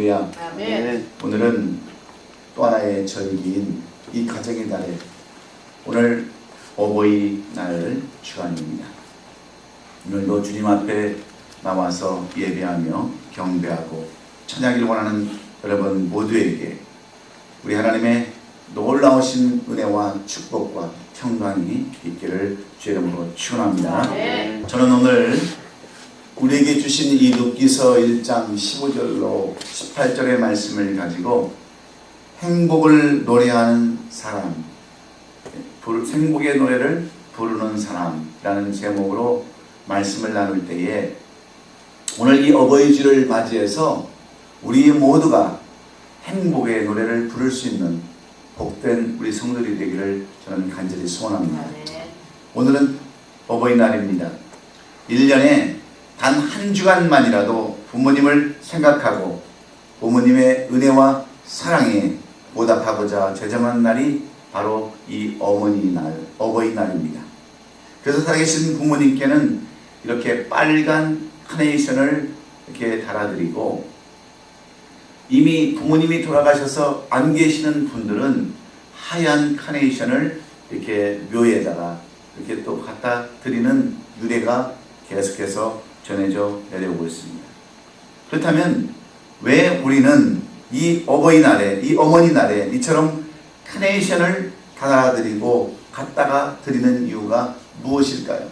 할렐루야. 아멘. 오늘은 또 하나의 절기인 이 가정의 달에 오늘 어버이날 주간입니다. 오늘도 주님 앞에 나와서 예배하며 경배하고 찬양하기를 원하는 여러분 모두에게 우리 하나님의 놀라우신 은혜와 축복과 평강이 있기를 주의 이름으로 축원합니다. 아멘. 저는 오늘 우리에게 주신 이 룻기서 1장 15절로 18절의 말씀을 가지고 행복을 노래하는 사람, 행복의 노래를 부르는 사람이라는 제목으로 말씀을 나눌 때에 오늘 이 어버이주를 맞이해서 우리 모두가 행복의 노래를 부를 수 있는 복된 우리 성도들이 되기를 저는 간절히 소원합니다. 오늘은 어버이날입니다. 1년에 단 한 주간만이라도 부모님을 생각하고 부모님의 은혜와 사랑에 보답하고자 제정한 날이 바로 이 어버이날입니다. 그래서 살아계신 부모님께는 이렇게 빨간 카네이션을 이렇게 달아드리고, 이미 부모님이 돌아가셔서 안 계시는 분들은 하얀 카네이션을 이렇게 묘에다가 이렇게 또 갖다 드리는 유래가 계속해서 전해져 내려오고 있습니다. 그렇다면 왜 우리는 이 어버이날에, 이 어머니날에 이처럼 카네이션을 달아드리고 갖다가 드리는 이유가 무엇일까요?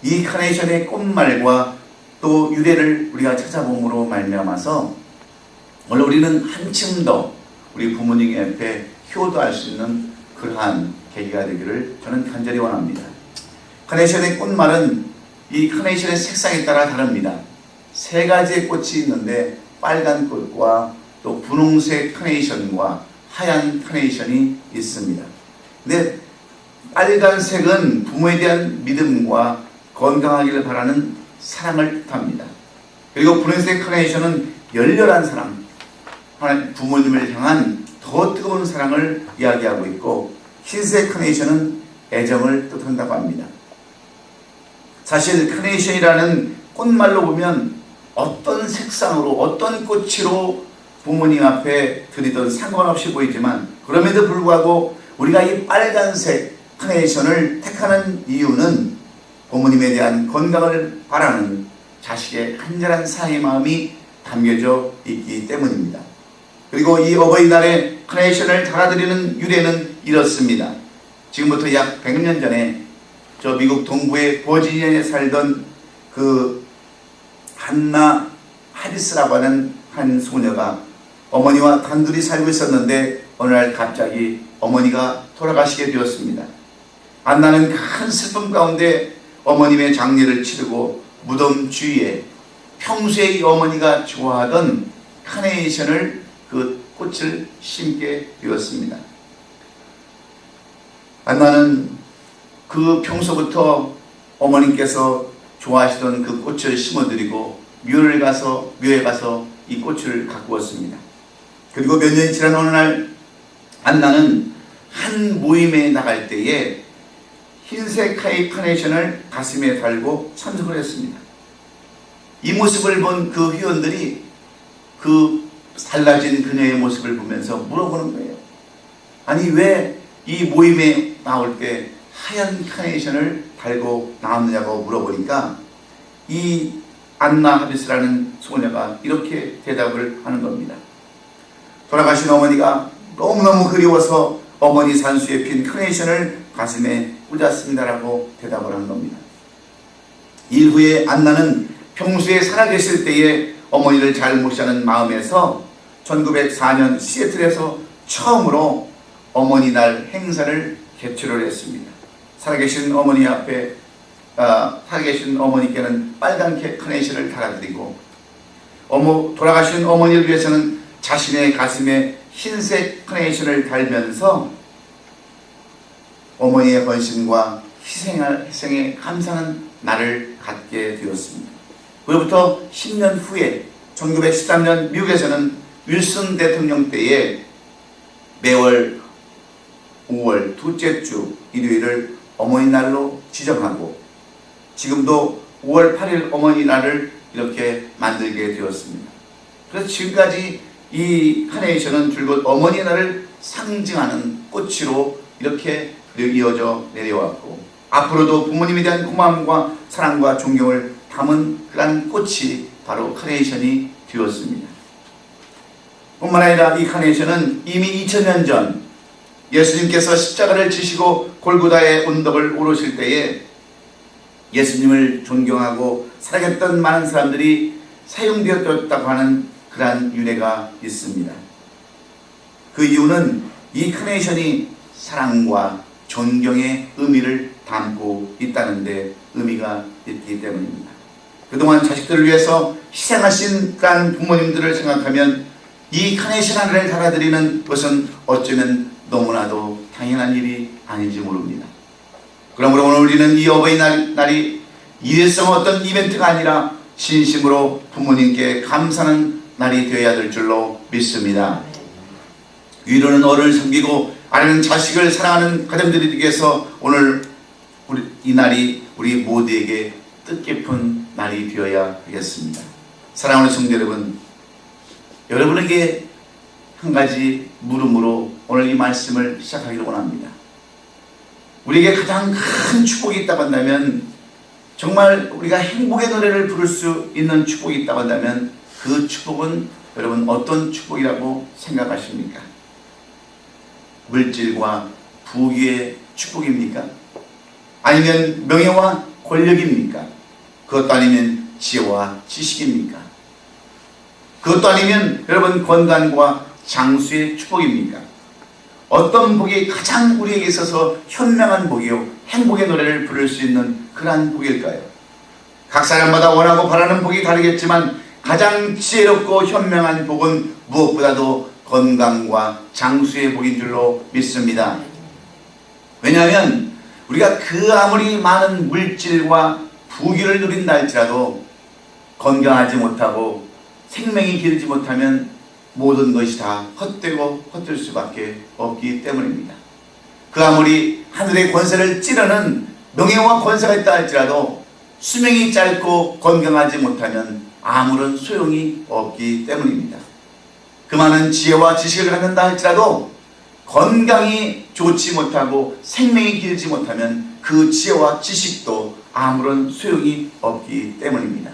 이 카네이션의 꽃말과 또 유래를 우리가 찾아봄으로 말미암아서 오늘 우리는 한층 더 우리 부모님 앞에 효도할 수 있는 그러한 계기가 되기를 저는 간절히 원합니다. 카네이션의 꽃말은 이 카네이션의 색상에 따라 다릅니다. 세 가지의 꽃이 있는데 빨간 꽃과 또 분홍색 카네이션과 하얀 카네이션이 있습니다. 근데 빨간색은 부모에 대한 믿음과 건강하기를 바라는 사랑을 뜻합니다. 그리고 분홍색 카네이션은 열렬한 사랑, 하나님 부모님을 향한 더 뜨거운 사랑을 이야기하고 있고, 흰색 카네이션은 애정을 뜻한다고 합니다. 사실 카네이션이라는 꽃말로 보면 어떤 색상으로 어떤 꽃으로 부모님 앞에 드리던 상관없이 보이지만, 그럼에도 불구하고 우리가 이 빨간색 카네이션을 택하는 이유는 부모님에 대한 건강을 바라는 자식의 간절한 사랑의 마음이 담겨져 있기 때문입니다. 그리고 이 어버이날에 카네이션을 달아드리는 유래는 이렇습니다. 지금부터 약 100년 전에 저 미국 동부의 버지니아에 살던 그 한나 하리스라고 하는 한 소녀가 어머니와 단둘이 살고 있었는데 어느 날 갑자기 어머니가 돌아가시게 되었습니다. 안나는 큰 슬픔 가운데 어머님의 장례를 치르고 무덤 주위에 평소에 이 어머니가 좋아하던 카네이션을, 그 꽃을 심게 되었습니다. 안나는 그 평소부터 어머님께서 좋아하시던 그 꽃을 심어드리고 묘에 가서 이 꽃을 가꾸었습니다. 그리고 몇 년이 지난 어느 날 안나는 한 모임에 나갈 때에 흰색 카네이션을 가슴에 달고 참석을 했습니다. 이 모습을 본 그 회원들이 그 달라진 그녀의 모습을 보면서 물어보는 거예요. 아니, 왜 이 모임에 나올 때 하얀 카네이션을 달고 나왔느냐고 물어보니까 이 안나 하비스라는 소녀가 이렇게 대답을 하는 겁니다. 돌아가신 어머니가 너무너무 그리워서 어머니 산수에 핀 카네이션을 가슴에 꽂았습니다라고 대답을 한 겁니다. 일 후에 안나는 평소에 살아계실 때에 어머니를 잘 모시자는 마음에서 1904년 시애틀에서 처음으로 어머니날 행사를 개최를 했습니다. 살아계신 어머니 앞에 살아계신 어머니께는 빨간 카네이션을 달아드리고, 돌아가신 어머니를 위해서는 자신의 가슴에 흰색 카네이션을 달면서 어머니의 헌신과 희생에 감사하는 날을 갖게 되었습니다. 그로부터 10년 후에 1913년 미국에서는 윌슨 대통령 때에 매월 5월 둘째 주 일요일을 어머니날로 지정하고, 지금도 5월 8일 어머니날을 이렇게 만들게 되었습니다. 그래서 지금까지 이 카네이션은 줄곧 어머니의 날을 상징하는 꽃으로 이렇게 이어져 내려왔고, 앞으로도 부모님에 대한 고마움과 사랑과 존경을 담은 그런 꽃이 바로 카네이션이 되었습니다. 뿐만 아니라 이 카네이션은 이미 2000년 전 예수님께서 십자가를 지시고 골고다의 언덕을 오르실 때에 예수님을 존경하고 사랑했던 많은 사람들이 사용되었다고 하는 그러한 유래가 있습니다. 그 이유는 이 카네이션이 사랑과 존경의 의미를 담고 있다는 데 의미가 있기 때문입니다. 그동안 자식들을 위해서 희생하신 그런 부모님들을 생각하면 이 카네이션 하나를 달아드리는 것은 어쩌면 너무나도 당연한 일이 아닌지 모릅니다. 그러므로 오늘 우리는 이 어버이날이 일회성 어떤 이벤트가 아니라 진심으로 부모님께 감사하는 날이 되어야 될 줄로 믿습니다. 위로는 어른을 섬기고 아래는 자식을 사랑하는 가정들이 되기 위해서 오늘 이 날이 우리 모두에게 뜻깊은 날이 되어야 하겠습니다. 사랑하는 성도 여러분, 여러분에게 한 가지 물음으로 오늘 이 말씀을 시작하기를 원합니다. 우리에게 가장 큰 축복이 있다고 한다면, 정말 우리가 행복의 노래를 부를 수 있는 축복이 있다고 한다면 그 축복은 여러분 어떤 축복이라고 생각하십니까? 물질과 부귀의 축복입니까? 아니면 명예와 권력입니까? 그것도 아니면 지혜와 지식입니까? 그것도 아니면 여러분 건강과 장수의 축복입니까? 어떤 복이 가장 우리에게 있어서 현명한 복이요 행복의 노래를 부를 수 있는 그러한 복일까요? 각 사람마다 원하고 바라는 복이 다르겠지만 가장 지혜롭고 현명한 복은 무엇보다도 건강과 장수의 복인 줄로 믿습니다. 왜냐하면 우리가 그 아무리 많은 물질과 부귀를 누린다 할지라도 건강하지 못하고 생명이 기르지 못하면 모든 것이 다 헛되고 헛될 수밖에 없기 때문입니다. 그 아무리 하늘의 권세를 찌르는 명예와 권세가 있다 할지라도 수명이 짧고 건강하지 못하면 아무런 소용이 없기 때문입니다. 그 많은 지혜와 지식을 갖는다 할지라도 건강이 좋지 못하고 생명이 길지 못하면 그 지혜와 지식도 아무런 소용이 없기 때문입니다.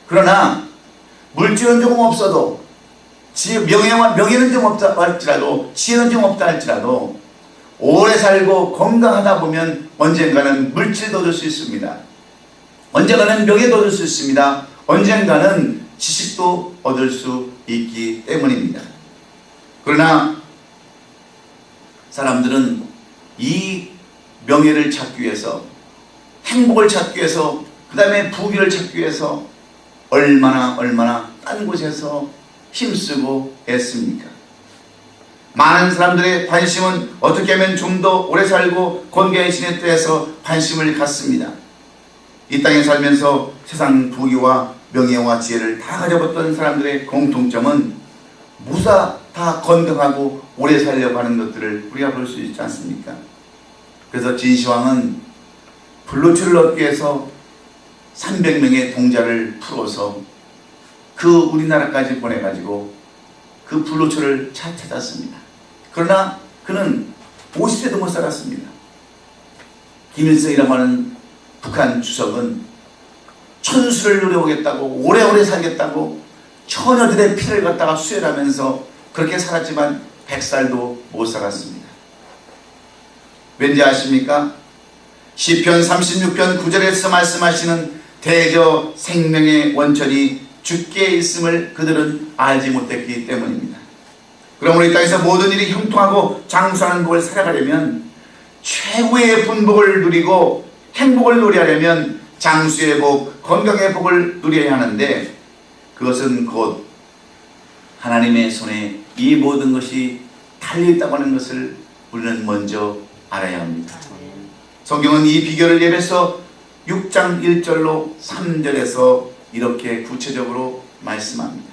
그러나 물질은 조금 없어도 명예는 좀 없다 할지라도 지혜는 좀 없다 할지라도 오래 살고 건강하다 보면 언젠가는 물질도 얻을 수 있습니다. 언젠가는 명예도 얻을 수 있습니다. 언젠가는 지식도 얻을 수 있기 때문입니다. 그러나 사람들은 이 명예를 찾기 위해서, 행복을 찾기 위해서, 그 다음에 부귀를 찾기 위해서 얼마나 딴 곳에서 힘쓰고 애씁니까? 많은 사람들의 관심은 어떻게 하면 좀 더 오래 살고 건강에 지냈다 해서 관심을 갖습니다. 이 땅에 살면서 세상 부귀와 명예와 지혜를 다 가져봤던 사람들의 공통점은 무사 다 건강하고 오래 살려고 하는 것들을 우리가 볼 수 있지 않습니까? 그래서 진시황은 불로초를 얻기 위해서 300명의 동자를 풀어서 그 우리나라까지 보내가지고 그 불로초를 찾았습니다. 그러나 그는 50세도 못 살았습니다. 김일성이라고 하는 북한 주석은 천수를 누려오겠다고 오래오래 살겠다고 처녀들의 피를 갖다가 수혈하면서 그렇게 살았지만 100살도 못 살았습니다. 왠지 아십니까? 시편 36편 9절에서 말씀하시는 대저 생명의 원천이 주께 있음을 그들은 알지 못했기 때문입니다. 그러므로 이 땅에서 모든 일이 형통하고 장수하는 복을 살아가려면, 최고의 분복을 누리고 행복을 누리려면 장수의 복, 건강의 복을 누려야 하는데, 그것은 곧 하나님의 손에 이 모든 것이 달려있다고 하는 것을 우리는 먼저 알아야 합니다. 성경은 이 비결을 예배서 6장 1절로 3절에서 이렇게 구체적으로 말씀합니다.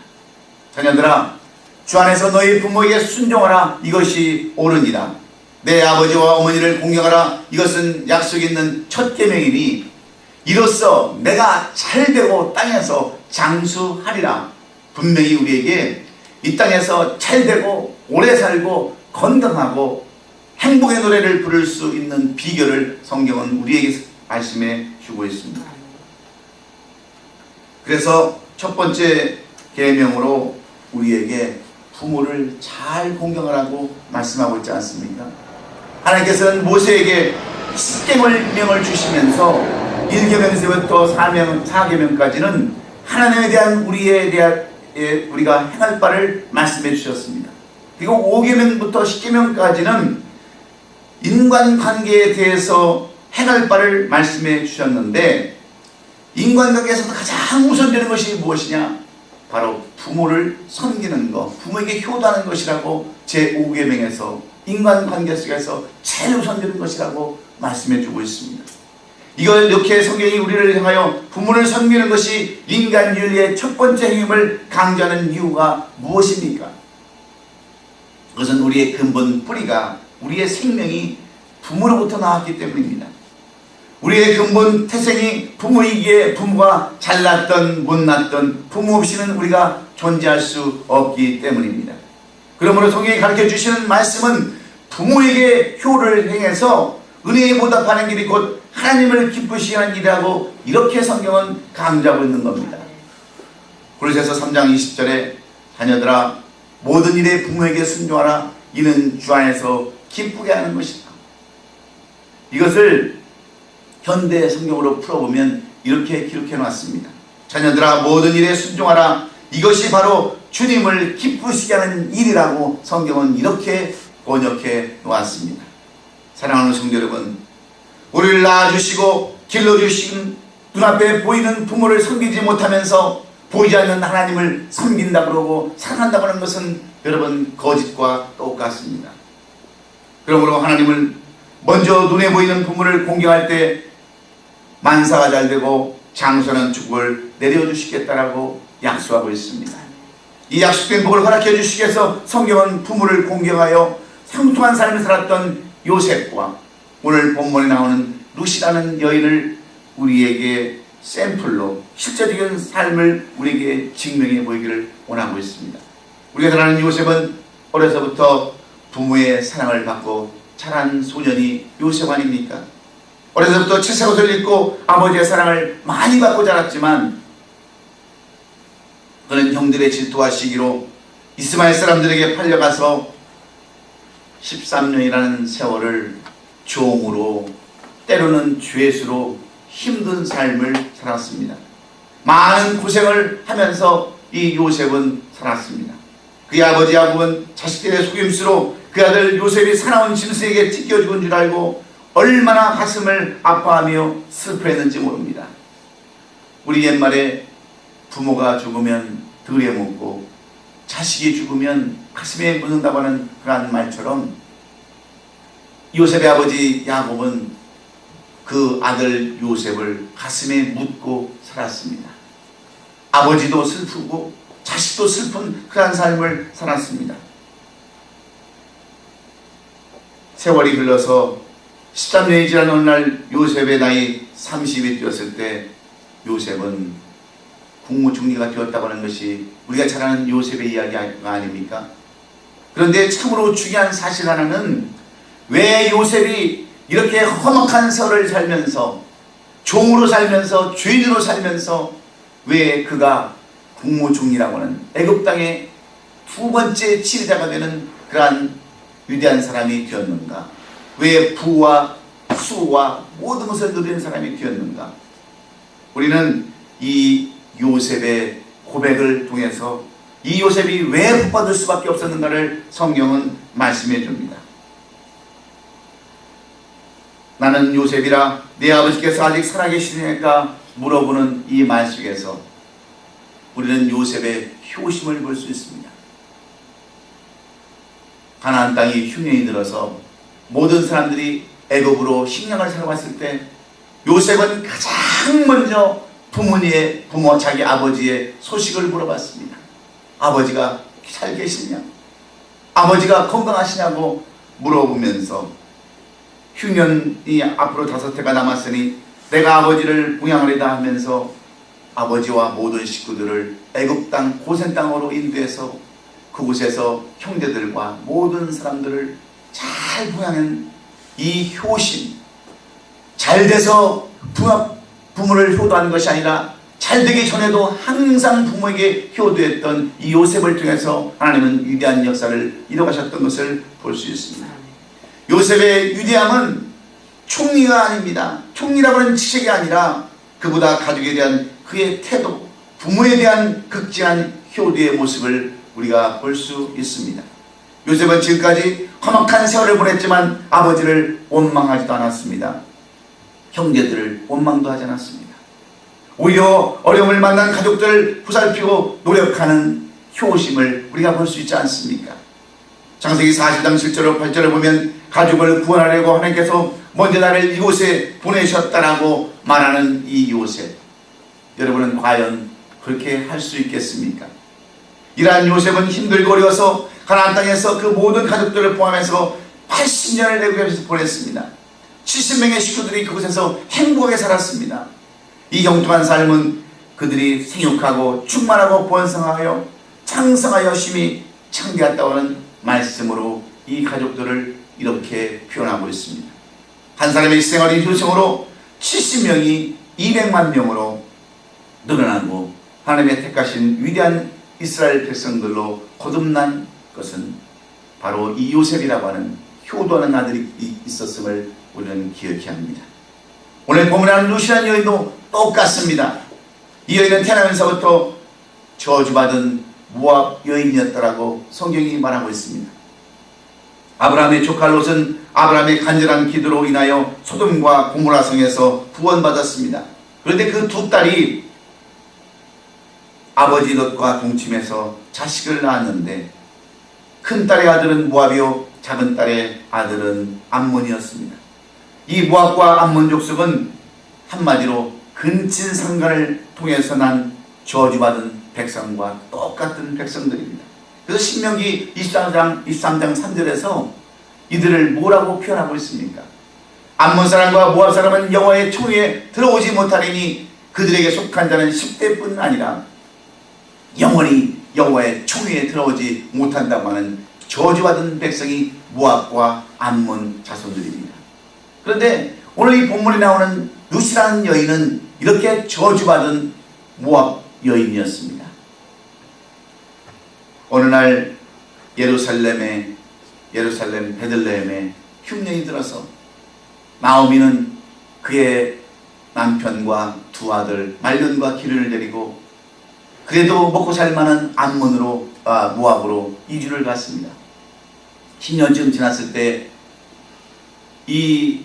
자녀들아, 주 안에서 너희 부모에게 순종하라. 이것이 옳으니라. 내 아버지와 어머니를 공경하라. 이것은 약속 있는 첫 계명이니 이로써 내가 잘되고 땅에서 장수하리라. 분명히 우리에게 이 땅에서 잘되고 오래 살고 건강하고 행복의 노래를 부를 수 있는 비결을 성경은 우리에게 말씀해 주고 있습니다. 그래서 첫 번째 계명으로 우리에게 부모를 잘 공경하라고 말씀하고 있지 않습니까? 하나님께서는 모세에게 10계명을 주시면서 1계명에서부터 4계명까지는 하나님에 대한 우리가 행할 바를 말씀해 주셨습니다. 그리고 5계명부터 10계명까지는 인간관계에 대해서 행할 바를 말씀해 주셨는데, 인간관계에서도 가장 우선되는 것이 무엇이냐? 바로 부모를 섬기는 것, 부모에게 효도하는 것이라고 제5계명에서 인간관계 속에서 제일 우선되는 것이라고 말씀해 주고 있습니다. 이걸 이렇게 성경이 우리를 향하여 부모를 섬기는 것이 인간윤리의 첫 번째 행위임을 강조하는 이유가 무엇입니까? 그것은 우리의 근본 뿌리가, 우리의 생명이 부모로부터 나왔기 때문입니다. 우리의 근본 태생이 부모이기에 부모가 잘났던 못났던 부모 없이는 우리가 존재할 수 없기 때문입니다. 그러므로 성경이 가르쳐 주시는 말씀은 부모에게 효를 행해서 은혜에 보답하는 길이 곧 하나님을 기쁘시게 하는 길이라고 이렇게 성경은 강조하고 있는 겁니다. 골로새서 3장 20절에 자녀들아 모든 일에 부모에게 순종하라 이는 주 안에서 기쁘게 하는 것이다. 이것을 현대 성경으로 풀어보면 이렇게 기록해 놨습니다. 자녀들아 모든 일에 순종하라 이것이 바로 주님을 기쁘시게 하는 일이라고 성경은 이렇게 번역해 놓았습니다. 사랑하는 성도 여러분, 우리를 낳아주시고 길러주신 눈앞에 보이는 부모를 섬기지 못하면서 보이지 않는 하나님을 섬긴다 그러고 사랑한다고 하는 것은 여러분 거짓과 똑같습니다. 그러므로 하나님을 먼저 눈에 보이는 부모를 공경할 때 만사가 잘되고 장수하는 축복을 내려주시겠다라고 약속하고 있습니다. 이 약속된 복을 허락해 주시기 위해서 성경은 부모를 공경하여 상통한 삶을 살았던 요셉과 오늘 본문에 나오는 루시라는 여인을 우리에게 샘플로 실제적인 삶을 우리에게 증명해 보이기를 원하고 있습니다. 우리가 잘 아는 요셉은 어려서부터 부모의 사랑을 받고 자란 소년이 요셉 아닙니까? 어려서부터 칠색옷을 입고 아버지의 사랑을 많이 받고 자랐지만 그는 형들의 질투와 시기로 이스마엘 사람들에게 팔려가서 13년이라는 세월을 종으로 때로는 죄수로 힘든 삶을 살았습니다. 많은 고생을 하면서 이 요셉은 살았습니다. 그의 아버지 야곱은 자식들의 속임수로 그 아들 요셉이 사나운 짐승에게 찢겨 죽은 줄 알고 얼마나 가슴을 아파하며 슬퍼했는지 모릅니다. 우리 옛말에 부모가 죽으면 들에 묻고 자식이 죽으면 가슴에 묻는다고 하는 그런 말처럼 요셉의 아버지 야곱은 그 아들 요셉을 가슴에 묻고 살았습니다. 아버지도 슬프고 자식도 슬픈 그런 삶을 살았습니다. 세월이 흘러서 13년이 지난 어느 날 요셉의 나이 30이 되었을 때 요셉은 국무총리가 되었다고 하는 것이 우리가 잘 아는 요셉의 이야기가 아닙니까? 그런데 참으로 중요한 사실 하나는 왜 요셉이 이렇게 험악한 세월을 살면서 종으로 살면서 죄인으로 살면서 왜 그가 국무총리라고 하는 애굽 땅의 두 번째 지리자가 되는 그러한 위대한 사람이 되었는가? 왜 부와 수와 모든 것을 누리는 사람이 되었는가? 우리는 이 요셉의 고백을 통해서 이 요셉이 왜 복받을 수밖에 없었는가를 성경은 말씀해 줍니다. 나는 요셉이라 내 아버지께서 아직 살아계시니까 물어보는 이 말 속에서 우리는 요셉의 효심을 볼 수 있습니다. 가나안 땅이 흉년이 들어서 모든 사람들이 애굽으로 식량을 사러 갔을 때 요셉은 가장 먼저 부모 자기 아버지의 소식을 물어봤습니다. 아버지가 잘 계시냐? 아버지가 건강하시냐고 물어보면서 흉년이 앞으로 5해가 남았으니 내가 아버지를 부양하리다 하면서 아버지와 모든 식구들을 애굽 땅 고센 땅으로 인도해서 그곳에서 형제들과 모든 사람들을 잘 부양한 이 효심, 잘 돼서 부모를 효도하는 것이 아니라 잘 되기 전에도 항상 부모에게 효도했던 이 요셉을 통해서 하나님은 위대한 역사를 이뤄가셨던 것을 볼 수 있습니다. 요셉의 위대함은 총리가 아닙니다. 총리라고 하는 직책이 아니라 그보다 가족에 대한 그의 태도, 부모에 대한 극진한 효도의 모습을 우리가 볼 수 있습니다. 요셉은 지금까지 험악한 세월을 보냈지만 아버지를 원망하지도 않았습니다. 형제들을 원망도 하지 않았습니다. 오히려 어려움을 만난 가족들을 보살피고 노력하는 효심을 우리가 볼 수 있지 않습니까? 창세기 40장 7절 8절을 보면 가족을 구원하려고 하나님께서 먼저 나를 이곳에 보내셨다라고 말하는 이 요셉, 여러분은 과연 그렇게 할 수 있겠습니까? 이러한 요셉은 힘들고 어려워서 가나안 땅에서 그 모든 가족들을 포함해서 80년을 애굽에서 보냈습니다. 70명의 식구들이 그곳에서 행복하게 살았습니다. 이 영통한 삶은 그들이 생육하고 충만하고 번성하여 창성하여 열심히 창대했다고 하는 말씀으로 이 가족들을 이렇게 표현하고 있습니다. 한 사람의 생활의 효성으로 70명이 200만 명으로 늘어나고 하나님의 택하신 위대한 이스라엘 백성들로 거듭난 것은 바로 이 요셉이라고 하는 효도하는 아들이 있었음을 우리는 기억해야 합니다. 오늘 본문에 하는 루시라는 여인도 똑같습니다. 이 여인은 태어나면서부터 저주받은 모압 여인이었다라고 성경이 말하고 있습니다. 아브라함의 조카 롯은 아브라함의 간절한 기도로 인하여 소돔과 고모라 성에서 구원받았습니다. 그런데 그 두 딸이 아버지 롯과 동침해서 자식을 낳았는데 큰 딸의 아들은 모압이요 작은 딸의 아들은 암몬이었습니다. 이 모압과 암몬 족속은 한마디로 근친상간을 통해서 난 저주받은 백성과 똑같은 백성들입니다. 그래서 신명기 23장 3절에서 이들을 뭐라고 표현하고 있습니까? 암몬 사람과 모압 사람은 여호와의 총회에 들어오지 못하리니 그들에게 속한 자는 10대뿐 아니라 영원히 여호와의 총회에 들어오지 못한다고 하는 저주받은 백성이 모압과 암몬 자손들입니다. 그런데 오늘 이 본문에 나오는 루시라는 여인은 이렇게 저주받은 모압 여인이었습니다. 어느 날 예루살렘 베들레헴에 흉년이 들어서 나오미는 그의 남편과 두 아들 말론과 기른을 데리고 그래도 먹고 살만한 암몬으로 모압으로 이주를 갔습니다. 10년쯤 지났을 때 이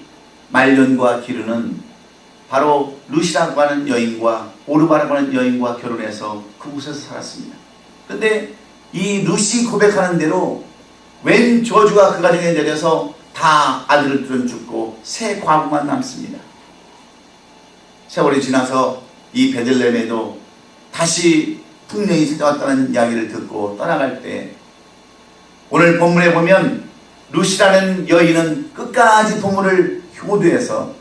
말론과 기른은 바로 루시라고 하는 여인과 오르바라고 하는 여인과 결혼해서 그곳에서 살았습니다. 그런데 이 루시 고백하는 대로 웬 저주가 그 가정에 내려서 다 아들들은 죽고 새 과부만 남습니다. 세월이 지나서 이 베들레헴에도 다시 풍년이 찾아왔다는 이야기를 듣고 떠나갈 때 오늘 본문에 보면 루시라는 여인은 끝까지 부모를 효도해서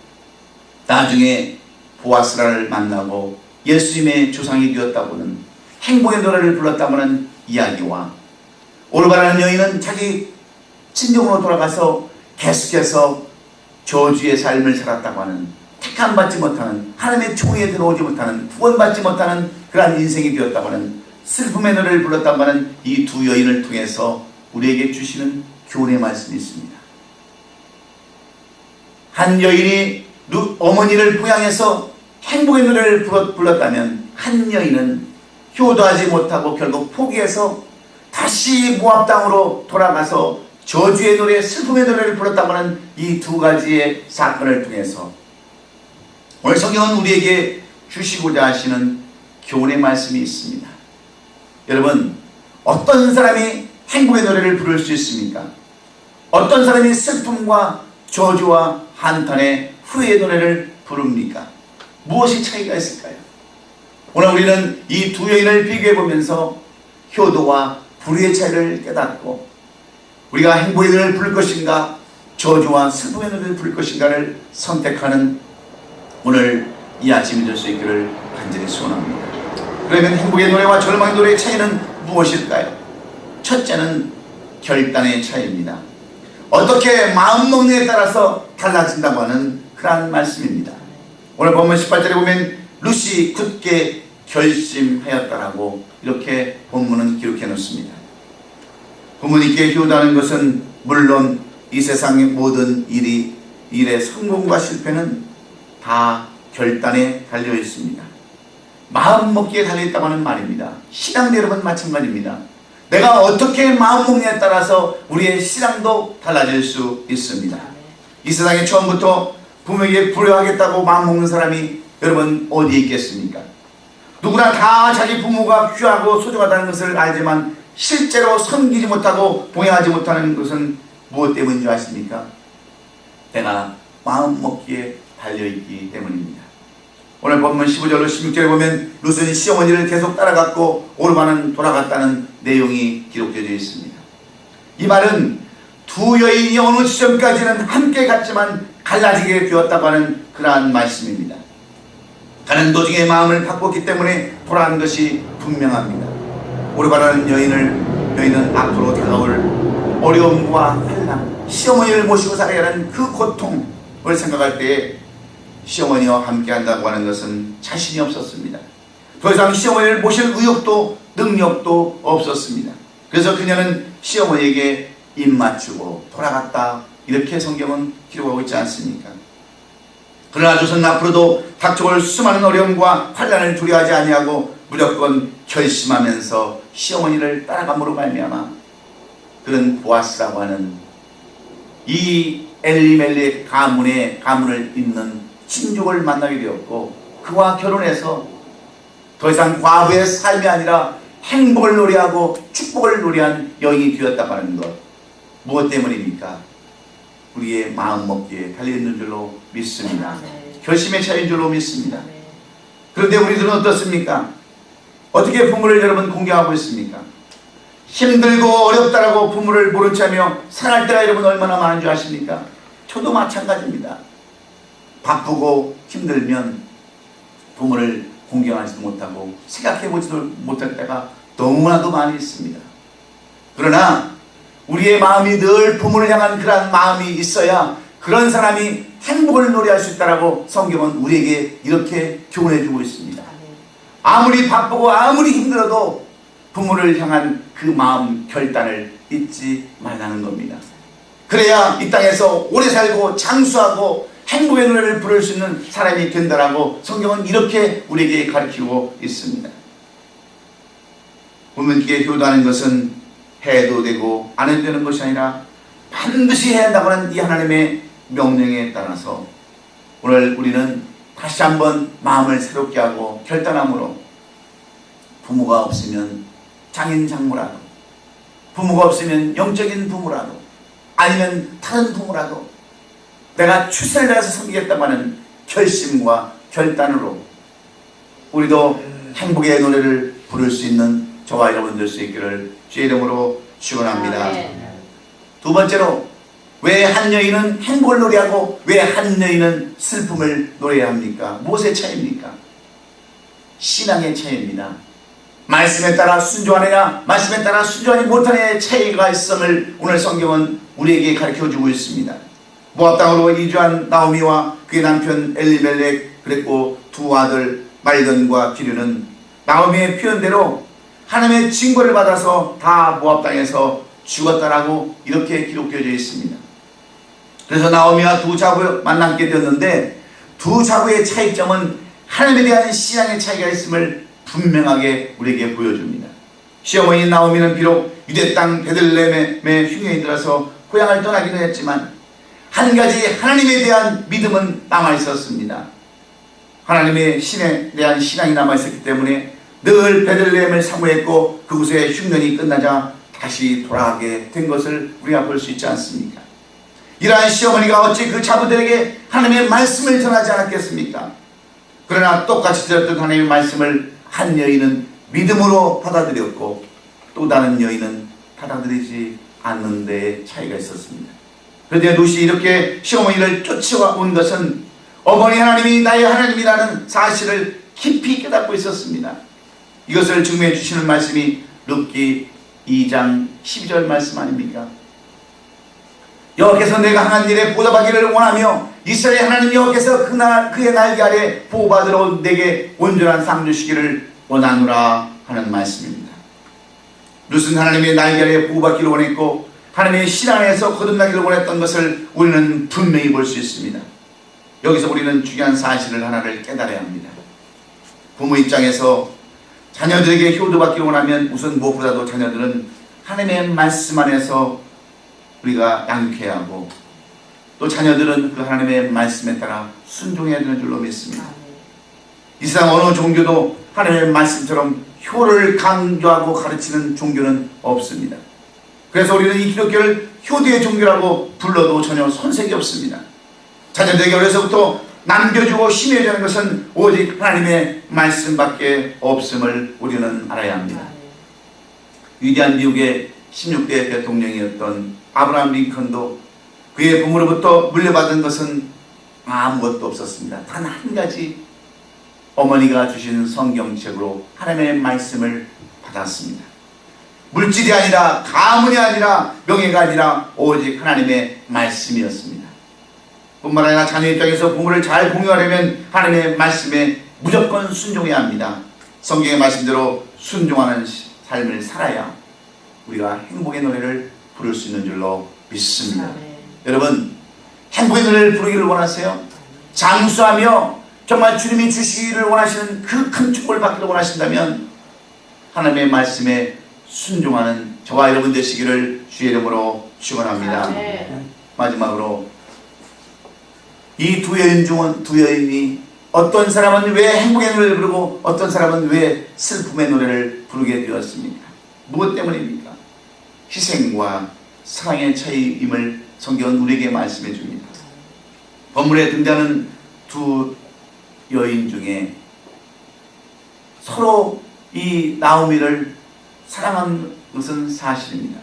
나중에 보아스라를 만나고 예수님의 조상이 되었다고는 행복의 노래를 불렀다고는 이야기와 오르바라는 여인은 자기 친정으로 돌아가서 계속해서 저주의 삶을 살았다고 하는 택함받지 못하는 하나님의 총회에 들어오지 못하는 구원받지 못하는 그러한 인생이 되었다고 하는 슬픔의 노래를 불렀다고 하는 이 두 여인을 통해서 우리에게 주시는 교훈의 말씀이 있습니다. 한 여인이 어머니를 부양해서 행복의 노래를 불렀다면 한 여인은 효도하지 못하고 결국 포기해서 다시 모압 땅으로 돌아가서 저주의 노래, 슬픔의 노래를 불렀다고 하는 이 두 가지의 사건을 통해서 오늘 성경은 우리에게 주시고자 하시는 교훈의 말씀이 있습니다. 여러분, 어떤 사람이 행복의 노래를 부를 수 있습니까? 어떤 사람이 슬픔과 저주와 한탄의 후회의 노래를 부릅니까? 무엇이 차이가 있을까요? 오늘 우리는 이 두 여인을 비교해 보면서 효도와 불의의 차이를 깨닫고 우리가 행복의 노래를 부를 것인가 저주와 슬픔의 노래를 부를 것인가를 선택하는 오늘 이 아침이 될 수 있기를 간절히 소원합니다. 그러면 행복의 노래와 절망의 노래의 차이는 무엇일까요? 첫째는 결단의 차이입니다. 어떻게 마음먹느냐에 따라서 달라진다고 하는 그러한 말씀입니다. 오늘 본문 18절에 보면 룻이 굳게 결심하였다라고 이렇게 본문은 기록해 놓습니다. 부모님께 효도하는 것은 물론 이 세상의 모든 일의 성공과 실패는 다 결단에 달려 있습니다. 마음먹기에 달려 있다고 하는 말입니다. 신앙도 여러분 마찬가지입니다. 내가 어떻게 마음먹느냐에 따라서 우리의 신앙도 달라질 수 있습니다. 이 세상에 처음부터 부모에게 불효하겠다고 마음먹는 사람이 여러분 어디에 있겠습니까? 누구나 다 자기 부모가 귀하고 소중하다는 것을 알지만 실제로 섬기지 못하고 봉양하지 못하는 것은 무엇 때문인 줄 아십니까? 내가 마음먹기에 달려있기 때문입니다. 오늘 본문 15절로 16절에 보면 룻은 시어머니를 계속 따라갔고 오르반은 돌아갔다는 내용이 기록되어 있습니다. 이 말은 두 여인이 어느 시점까지는 함께 갔지만 갈라지게 되었다고 하는 그러한 말씀입니다. 가는 도중에 마음을 바꿨기 때문에 돌아간 것이 분명합니다. 오르반하는 여인은 앞으로 다가올 어려움과 환난, 시어머니를 모시고 살아야 하는 그 고통을 생각할 때에 시어머니와 함께 한다고 하는 것은 자신이 없었습니다. 더 이상 시어머니를 모실 의욕도 능력도 없었습니다. 그래서 그녀는 시어머니에게 입 맞추고 돌아갔다, 이렇게 성경은 기록하고 있지 않습니까? 그러나 룻은 앞으로도 닥쳐올 수많은 어려움과 환난을 두려워하지 아니하고 무조건 결심하면서 시어머니를 따라감으로 말미암아 그런 보아스라고 하는 이 엘리멜렉 가문을 잇는 친족을 만나게 되었고, 그와 결혼해서 더 이상 과부의 삶이 아니라 행복을 노래하고 축복을 노래한 여인이 되었다고 하는 것, 무엇 때문입니까? 우리의 마음먹기에 달려있는 줄로 믿습니다. 결심의 차이인 줄로 믿습니다. 그런데 우리들은 어떻습니까? 어떻게 부모를 여러분 공경하고 있습니까? 힘들고 어렵다라고 부모를 모른 채하며 살아갈 때가 여러분 얼마나 많은 줄 아십니까? 저도 마찬가지입니다. 바쁘고 힘들면 부모를 공경하지도 못하고 생각해보지도 못할 때가 너무나도 많이 있습니다. 그러나 우리의 마음이 늘 부모를 향한 그런 마음이 있어야 그런 사람이 행복을 노래할 수 있다라고 성경은 우리에게 이렇게 교훈해 주고 있습니다. 아무리 바쁘고 아무리 힘들어도 부모를 향한 그 마음 결단을 잊지 말라는 겁니다. 그래야 이 땅에서 오래 살고 장수하고 행복의 노래를 부를 수 있는 사람이 된다라고 성경은 이렇게 우리에게 가르치고 있습니다. 부모님께 효도하는 것은 해도 되고 안 해도 되는 것이 아니라 반드시 해야 한다고 하는 이 하나님의 명령에 따라서 오늘 우리는 다시 한번 마음을 새롭게 하고 결단함으로 부모가 없으면 장인 장모라도, 부모가 없으면 영적인 부모라도, 아니면 다른 부모라도 내가 출세를 다해서 섬기겠다고 하는 결심과 결단으로 우리도 행복의 노래를 부를 수 있는 저와 여러분 될 수 있기를 주의 이름으로 축원합니다. 두 번째로, 왜 한 여인은 행복을 노래하고 왜 한 여인은 슬픔을 노래해야 합니까? 무엇의 차이입니까? 신앙의 차이입니다. 말씀에 따라 순종하느냐 말씀에 따라 순종하지 못하느냐의 차이가 있음을 오늘 성경은 우리에게 가르쳐주고 있습니다. 모압 땅으로 이주한 나오미와 그의 남편 엘리멜렉, 그랬고 두 아들 말건과 기류는 나오미의 표현대로 하나님의 징벌을 받아서 다 모압 땅에서 죽었다라고 이렇게 기록되어 있습니다. 그래서 나오미와 두 자부 만남게 되었는데 두 자부의 차이점은 하나님에 대한 신앙의 차이가 있음을 분명하게 우리에게 보여줍니다. 시어머니 나오미는 비록 유대 땅 베들레헴의 흉년이 들어서 고향을 떠나기도 했지만 한 가지 하나님에 대한 믿음은 남아있었습니다. 하나님의 신에 대한 신앙이 남아있었기 때문에 늘 베들레헴을 사모했고 그곳에 흉년이 끝나자 다시 돌아가게 된 것을 우리가 볼 수 있지 않습니까? 이러한 시어머니가 어찌 그 자부들에게 하나님의 말씀을 전하지 않았겠습니까? 그러나 똑같이 들었던 하나님의 말씀을 한 여인은 믿음으로 받아들였고 또 다른 여인은 받아들이지 않는 데에 차이가 있었습니다. 그런데 룻이 이렇게 시어머니를 쫓아온 것은 어머니 하나님이 나의 하나님이라는 사실을 깊이 깨닫고 있었습니다. 이것을 증명해 주시는 말씀이 룻기 2장 12절 말씀 아닙니까? 여호와께서 내가 하는 일에 보답하기를 원하며 이스라엘 하나님 여호와께서 그의 날개 아래 보호받으러 내게 온전한 상 주시기를 원하노라 하는 말씀입니다. 룻은 하나님의 날개 아래 보호받기를 원했고 하나님의 실 안에서 거듭나기를 원했던 것을 우리는 분명히 볼 수 있습니다. 여기서 우리는 중요한 사실을 하나를 깨달아야 합니다. 부모 입장에서 자녀들에게 효도받기를 원하면 우선 무엇보다도 자녀들은 하나님의 말씀 안에서 우리가 양육해야 하고 또 자녀들은 그 하나님의 말씀에 따라 순종해야 되는 줄로 믿습니다. 이 세상 어느 종교도 하나님의 말씀처럼 효를 강조하고 가르치는 종교는 없습니다. 그래서 우리는 이 기독교를 효도의 종교라고 불러도 전혀 손색이 없습니다. 자녀들에게 어려서부터 남겨주고 심어야 하는 것은 오직 하나님의 말씀밖에 없음을 우리는 알아야 합니다. 위대한 미국의 16대 대통령이었던 아브라함 링컨도 그의 부모로부터 물려받은 것은 아무것도 없었습니다. 단 한 가지 어머니가 주신 성경책으로 하나님의 말씀을 받았습니다. 물질이 아니라 가문이 아니라 명예가 아니라 오직 하나님의 말씀이었습니다. 뿐만 아니라 자녀 입장에서 부모를 잘 공유하려면 하나님의 말씀에 무조건 순종해야 합니다. 성경의 말씀대로 순종하는 삶을 살아야 우리가 행복의 노래를 부를 수 있는 줄로 믿습니다. 여러분, 행복의 노래를 부르기를 원하세요? 장수하며 정말 주님이 주시기를 원하시는 그 큰 축복을 받기를 원하신다면 하나님의 말씀에 순종하는 저와 여러분 되시기를 주의 이름으로 축원합니다. 마지막으로 이 두 여인 중 두 여인이 어떤 사람은 왜 행복의 노래를 부르고 어떤 사람은 왜 슬픔의 노래를 부르게 되었습니까? 무엇 때문입니까? 희생과 사랑의 차이임을 성경은 우리에게 말씀해 줍니다. 본문에 등장하는 두 여인 중에 서로 이 나오미를 사랑한 것은 사실입니다.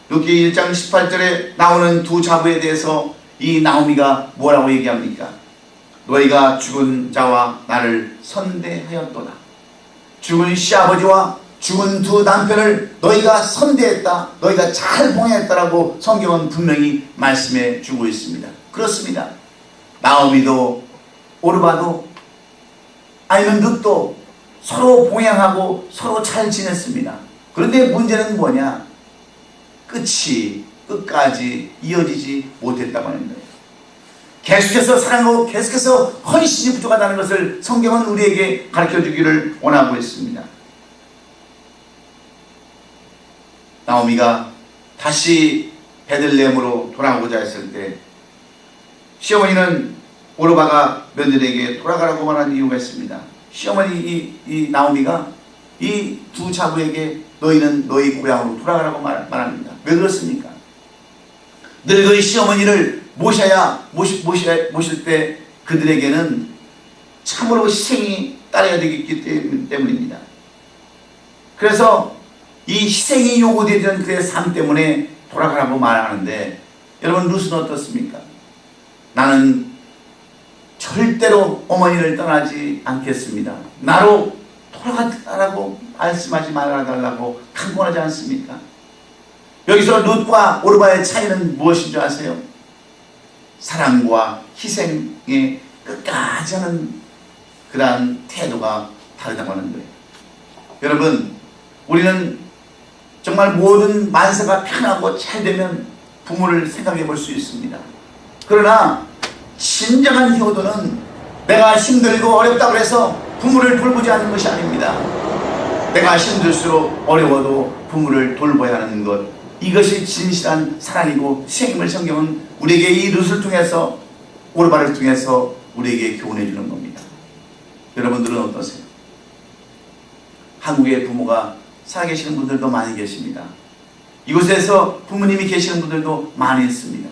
룻기 1장 18절에 나오는 두 자부에 대해서 이 나오미가 뭐라고 얘기합니까? 너희가 죽은 자와 나를 선대하였도다. 죽은 시아버지와 죽은 두 남편을 너희가 선대했다. 너희가 잘 봉해했다라고 성경은 분명히 말씀해 주고 있습니다. 그렇습니다. 나오미도 오르바도 아니면 룻도 서로 봉양하고 서로 잘 지냈습니다. 그런데 문제는 뭐냐? 끝까지 이어지지 못했다고 하는 거예요. 계속해서 사랑하고 계속해서 헌신이 부족하다는 것을 성경은 우리에게 가르쳐 주기를 원하고 있습니다. 나오미가 다시 베들레헴으로 돌아오고자 했을 때 시어머니는 오르바가 며느리에게 돌아가라고 말한 이유가 있습니다. 시어머니 이 나오미가 이 두 자부에게 너희는 너희 고향으로 돌아가라고 말합니다. 왜 그렇습니까? 늙은 시어머니를 모실 때 그들에게는 참으로 희생이 따라야 되기 때문입니다. 그래서 이 희생이 요구되던 그의 삶 때문에 돌아가라고 말하는데 여러분 룻은 어떻습니까? 나는 절대로 어머니를 떠나지 않겠습니다. 나로 돌아가라고 말씀하지 말아달라고 강권하지 않습니까? 여기서 룻과 오르바의 차이는 무엇인 줄 아세요? 사랑과 희생에 끝까지 하는 그러한 태도가 다르다고 하는 거예요. 여러분, 우리는 정말 모든 만사가 편하고 잘 되면 부모를 생각해 볼 수 있습니다. 그러나 진정한 효도는 내가 힘들고 어렵다고 해서 부모를 돌보지 않는 것이 아닙니다. 내가 힘들수록 어려워도 부모를 돌봐야 하는 것, 이것이 진실한 사랑이고 희생임을 성경은 우리에게 이 룻을 통해서 오르바를 통해서 우리에게 교훈해 주는 겁니다. 여러분들은 어떠세요? 한국의 부모가 살아계시는 분들도 많이 계십니다. 이곳에서 부모님이 계시는 분들도 많이 있습니다.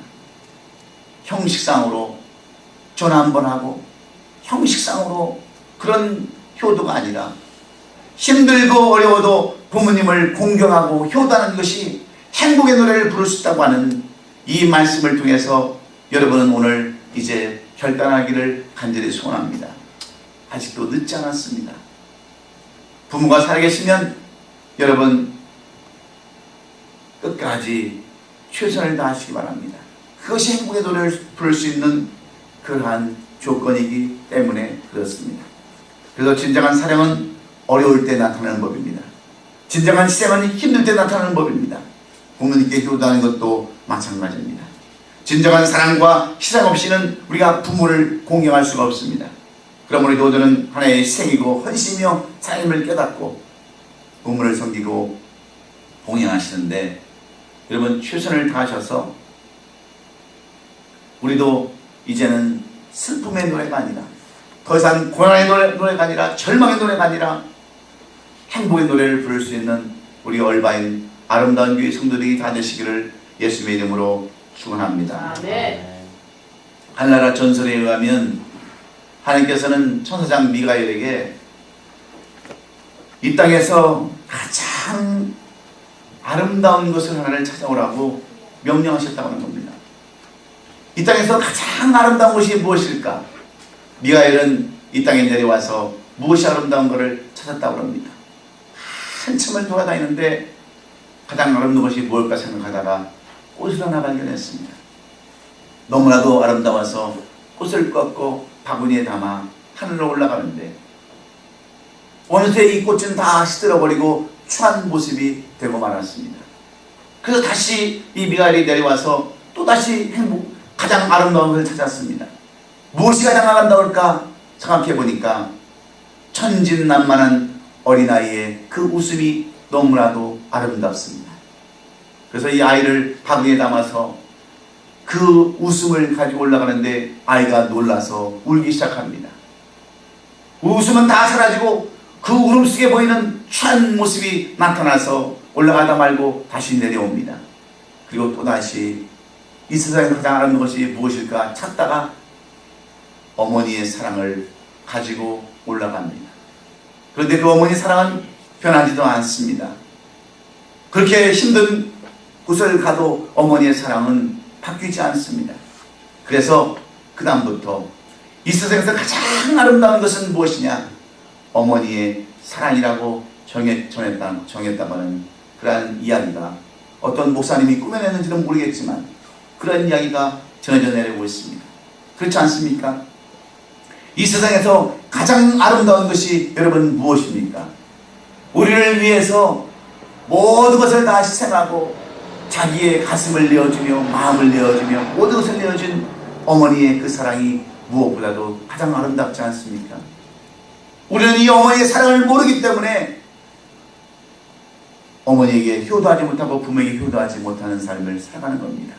형식상으로 전화 한번 하고 형식상으로 그런 효도가 아니라 힘들고 어려워도 부모님을 공경하고 효도하는 것이 행복의 노래를 부를 수 있다고 하는 이 말씀을 통해서 여러분은 오늘 이제 결단하기를 간절히 소원합니다. 아직도 늦지 않았습니다. 부모가 살아계시면 여러분 끝까지 최선을 다하시기 바랍니다. 그것이 행복의 노래를 부를 수 있는 그러한 조건이기 때문에 그렇습니다. 그래서 진정한 사랑은 어려울 때 나타나는 법입니다. 진정한 희생은 힘들 때 나타나는 법입니다. 부모님께 효도하는 것도 마찬가지입니다. 진정한 사랑과 희생 없이는 우리가 부모를 공경할 수가 없습니다. 그러므로 효도는 하나의 희생이고 헌신이며 삶을 깨닫고 부모를 섬기고 공경하시는데 여러분 최선을 다하셔서 우리도 이제는 슬픔의 노래가 아니라 더 이상 고난의 노래가 아니라 절망의 노래가 아니라 행복의 노래를 부를 수 있는 우리 얼바인 아름다운 교회 성도들이 다 되시기를 예수님의 이름으로 축원합니다. 하늘나라 전설에 의하면 하나님께서는 천사장 미가엘에게 이 땅에서 가장 아름다운 것을 하나를 찾아오라고 명령하셨다고 하는 겁니다. 이 땅에서 가장 아름다운 것이 무엇일까? 미가엘은 이 땅에 내려와서 무엇이 아름다운 것을 찾았다고 합니다. 한참을 돌아다니는데 가장 아름다운 것이 무엇일까 생각하다가 꽃을 하나 발견했습니다. 너무나도 아름다워서 꽃을 꺾고 바구니에 담아 하늘로 올라가는데 어느새 이 꽃은 다 시들어버리고 추한 모습이 되고 말았습니다. 그래서 다시 이 미가엘이 내려와서 또다시 가장 아름다운 것을 찾았습니다. 무엇이 가장 아름다울까 생각해 보니까 천진난만한 어린아이의 그 웃음이 너무나도 아름답습니다. 그래서 이 아이를 바구니에 담아서 그 웃음을 가지고 올라가는데 아이가 놀라서 울기 시작합니다. 웃음은 다 사라지고 그 울음 속에 보이는 취한 모습이 나타나서 올라가다 말고 다시 내려옵니다. 그리고 또다시 이 세상에서 가장 아름다운 것이 무엇일까 찾다가 어머니의 사랑을 가지고 올라갑니다. 그런데 그 어머니의 사랑은 변하지도 않습니다. 그렇게 힘든 곳을 가도 어머니의 사랑은 바뀌지 않습니다. 그래서 그 다음부터 이 세상에서 가장 아름다운 것은 무엇이냐? 어머니의 사랑이라고 정했다고 하는 그러한 이야기가 어떤 목사님이 꾸며냈는지는 모르겠지만 그런 이야기가 전해져 내려오고 있습니다. 그렇지 않습니까? 이 세상에서 가장 아름다운 것이 여러분 무엇입니까? 우리를 위해서 모든 것을 다 희생하고 자기의 가슴을 내어주며 마음을 내어주며 모든 것을 내어준 어머니의 그 사랑이 무엇보다도 가장 아름답지 않습니까? 우리는 이 어머니의 사랑을 모르기 때문에 어머니에게 효도하지 못하고 부모에게 효도하지 못하는 삶을 살아가는 겁니다.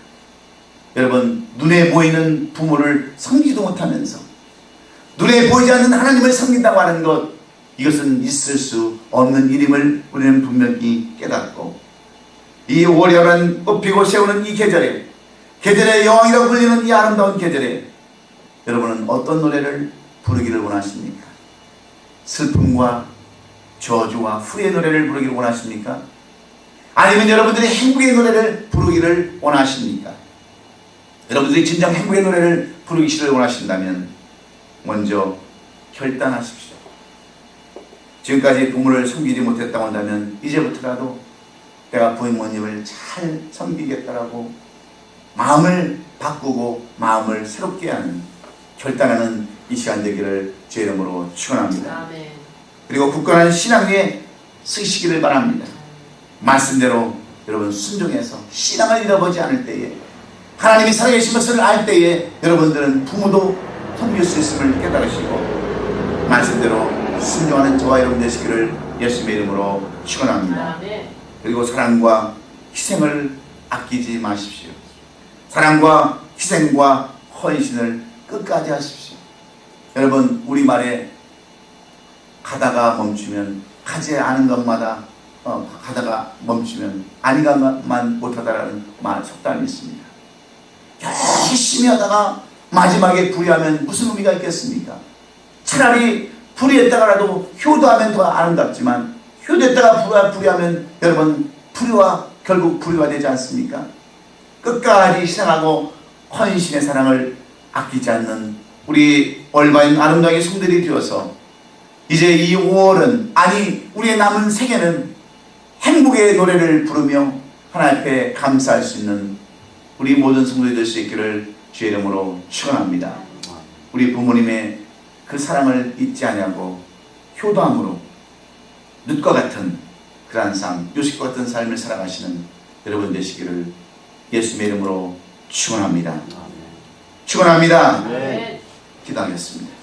여러분, 눈에 보이는 부모를 섬기지도 못하면서 눈에 보이지 않는 하나님을 섬긴다고 하는 것, 이것은 있을 수 없는 일임을 우리는 분명히 깨닫고 이 월요일은 꽃피고 세우는 이 계절에, 계절의 여왕이라고 불리는 이 아름다운 계절에 여러분은 어떤 노래를 부르기를 원하십니까? 슬픔과 저주와 후회의 노래를 부르기를 원하십니까? 아니면 여러분들이 행복의 노래를 부르기를 원하십니까? 여러분들이 진정 행복의 노래를 부르기를 원하신다면 먼저 결단하십시오. 지금까지 부모를 섬기지 못했다고 한다면 이제부터라도 내가 부모님을 잘 섬기겠다라고 마음을 바꾸고 마음을 새롭게 하는 결단하는 이 시간 되기를 제 이름으로 축원합니다. 그리고 굳건한 신앙 위에 쓰시기를 바랍니다. 말씀대로 여러분 순종해서 신앙을 잃어버리지 않을 때에 하나님이 살아계신 것을 알 때에 여러분들은 부모도 섬길 수 있음을 깨달으시고 말씀대로 순종하는 저와 여러분 되시기를 예수님의 이름으로 축원합니다. 그리고 사랑과 희생을 아끼지 마십시오. 사랑과 희생과 헌신을 끝까지 하십시오. 여러분, 우리말에 가다가 멈추면 가지 않은 것마다 가다가 멈추면 아니가만 못하다라는 속담이 있습니다. 열심히 하다가 마지막에 불의하면 무슨 의미가 있겠습니까? 차라리 불의했다가라도 효도하면 더 아름답지만 효도했다가 불의하면 여러분 결국 불의가 되지 않습니까? 끝까지 희생하고 헌신의 사랑을 아끼지 않는 우리 올바인 아름다운 성들이 되어서 이제 이 5월은, 아니 우리의 남은 생애는 행복의 노래를 부르며 하나님 앞에 감사할 수 있는 우리 모든 성도들이 될 수 있기를 주의 이름으로 축원합니다. 우리 부모님의 그 사랑을 잊지 아니하고 효도함으로 룻과 같은 그러한 삶, 요셉과 같은 삶을 살아가시는 여러분 되시기를 예수님의 이름으로 축원합니다. 축원합니다. 네. 기도하겠습니다.